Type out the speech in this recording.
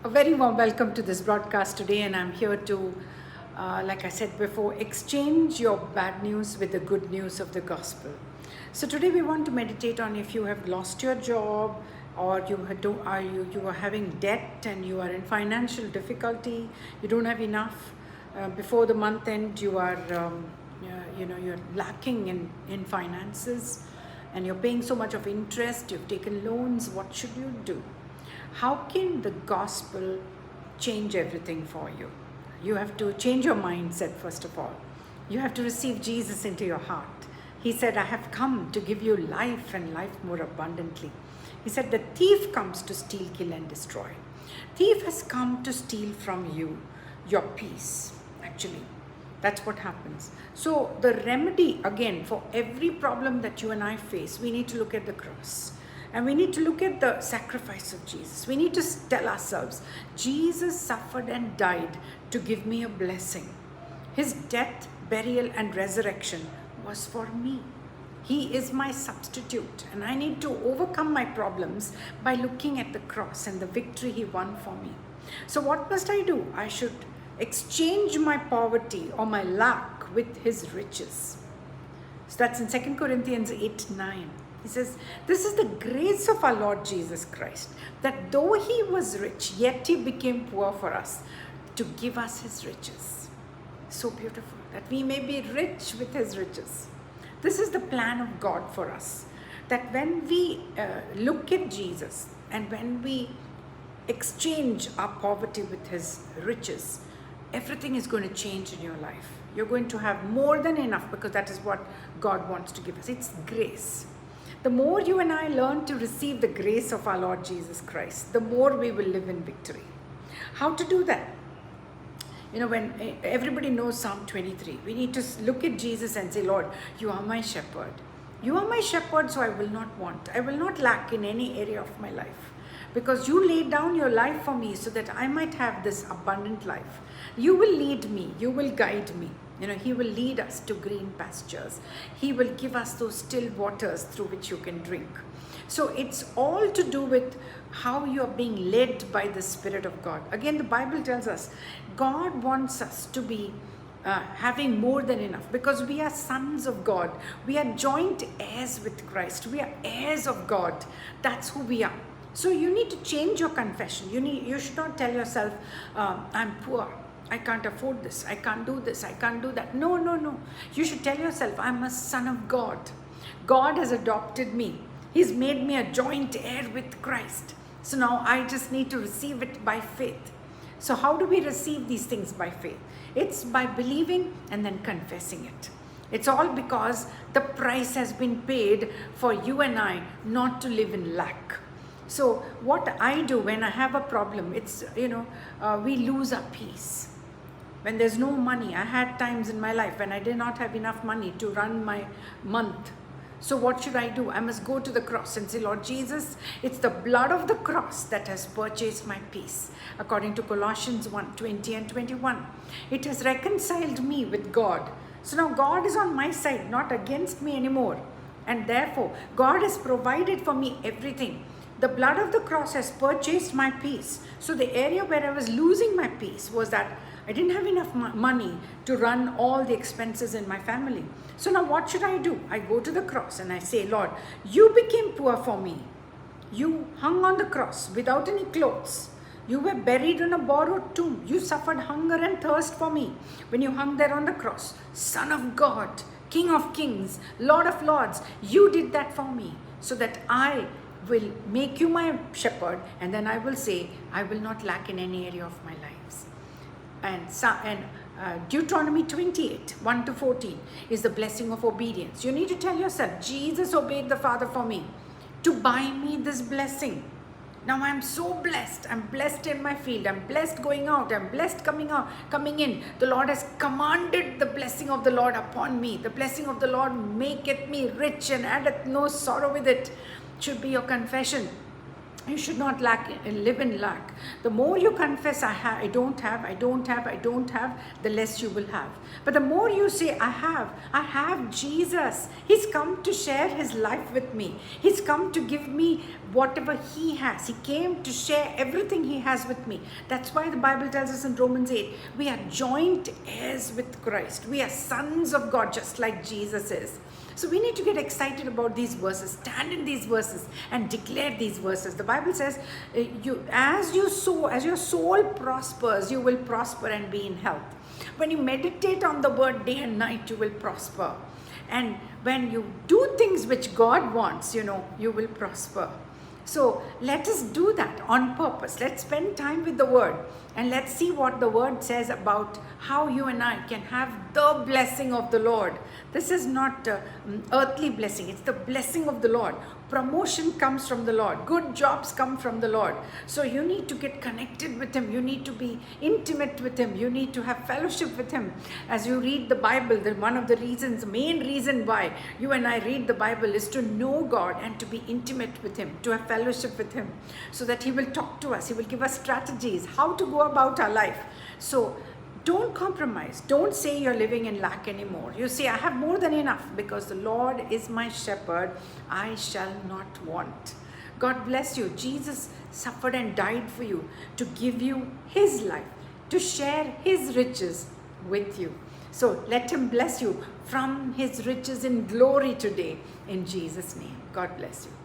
A very warm welcome to this broadcast today, and I'm here to, like I said before, exchange your bad news with the good news of the gospel. So today we want to meditate on if you have lost your job, or you are having debt and you are in financial difficulty, you don't have enough. Before the month end, you're lacking in finances, and you're paying so much of interest. You've taken loans. What should you do? How can the gospel change everything for you? You have to change your mindset, first of all. You have to receive Jesus into your heart. He said, I have come to give you life and life more abundantly. He said, the thief comes to steal, kill, and destroy. Thief has come to steal from you your peace, actually. That's what happens. So the remedy, again, for every problem that you and I face, we need to look at the cross. And we need to look at the sacrifice of Jesus. We need to tell ourselves, Jesus suffered and died to give me a blessing. His death, burial, and resurrection was for me. He is my substitute, and I need to overcome my problems by looking at the cross and the victory he won for me. So what must I do? I should exchange my poverty or my lack with his riches. So that's in 2 Corinthians 8:9. He says, this is the grace of our Lord Jesus Christ, that though he was rich, yet he became poor for us, to give us his riches. So beautiful, that we may be rich with his riches. This is the plan of God for us, that when we look at Jesus and when we exchange our poverty with his riches, everything is going to change in your life. You're going to have more than enough, because that is what God wants to give us. It's grace. The more you and I learn to receive the grace of our Lord Jesus Christ, the more we will live in victory. How to do that? When everybody knows Psalm 23, we need to look at Jesus and say, Lord, you are my shepherd. You are my shepherd, so I will not want. I will not lack in any area of my life, because you laid down your life for me so that I might have this abundant life. You will lead me. You will guide me. He will lead us to green pastures. He will give us those still waters through which you can drink. So it's all to do with how you are being led by the Spirit of God. Again, the Bible tells us God wants us to be having more than enough, because we are sons of God. We are joint heirs with Christ. We are heirs of God. That's who we are. So you need to change your confession. You should not tell yourself, I'm poor. I can't afford this. I can't do this. I can't do that. No. You should tell yourself, I'm a son of God. God has adopted me. He's made me a joint heir with Christ. So now I just need to receive it by faith. So how do we receive these things by faith? It's by believing and then confessing it. It's all because the price has been paid for you and I not to live in lack. So what I do when I have a problem, it's, we lose our peace. When there's no money, I had times in my life when I did not have enough money to run my month. So what should I do? I must go to the cross and say, Lord Jesus, it's the blood of the cross that has purchased my peace. According to Colossians 1:20 and 21. It has reconciled me with God. So now God is on my side, not against me anymore. And therefore, God has provided for me everything. The blood of the cross has purchased my peace. So the area where I was losing my peace was that I didn't have enough money to run all the expenses in my family. So now what should I do? I go to the cross and I say, Lord, you became poor for me. You hung on the cross without any clothes. You were buried in a borrowed tomb. You suffered hunger and thirst for me when you hung there on the cross. Son of God, King of kings, Lord of lords, you did that for me, so that I will make you my shepherd, and then I will say, I will not lack in any area of my lives. And Deuteronomy 28, 1-14 is the blessing of obedience. You need to tell yourself, Jesus obeyed the Father for me to buy me this blessing. Now I'm so blessed. I'm blessed in my field. I'm blessed going out. I'm blessed coming in. The Lord has commanded the blessing of the Lord upon me. The blessing of the Lord maketh me rich and addeth no sorrow with it. Should be your confession. You should not live in lack. The more you confess, I don't have, I don't have, I don't have, the less you will have. But the more you say, I have Jesus. He's come to share his life with me. He's come to give me whatever he has. He came to share everything he has with me. That's why the Bible tells us in Romans 8, we are joint heirs with Christ. We are sons of God, just like Jesus is. So we need to get excited about these verses, stand in these verses and declare these verses. The Bible says, as your soul prospers, you will prosper and be in health. When you meditate on the word day and night, you will prosper. And when you do things which God wants, you will prosper. So let us do that on purpose. Let's spend time with the word and let's see what the word says about how you and I can have the blessing of the Lord. This is not earthly blessing. It's the blessing of the Lord. Promotion comes from the Lord. Good jobs come from the Lord. So you need to get connected with him. You need to be intimate with him. You need to have fellowship with him. As you read the Bible, one of the main reason why you and I read the Bible is to know God and to be intimate with him, to have fellowship with him, so that he will talk to us. He will give us strategies, how to go about our life. So don't compromise. Don't say you're living in lack anymore. You say, I have more than enough because the Lord is my shepherd. I shall not want. God bless you. Jesus suffered and died for you to give you his life, to share his riches with you. So let him bless you from his riches in glory today in Jesus' name. God bless you.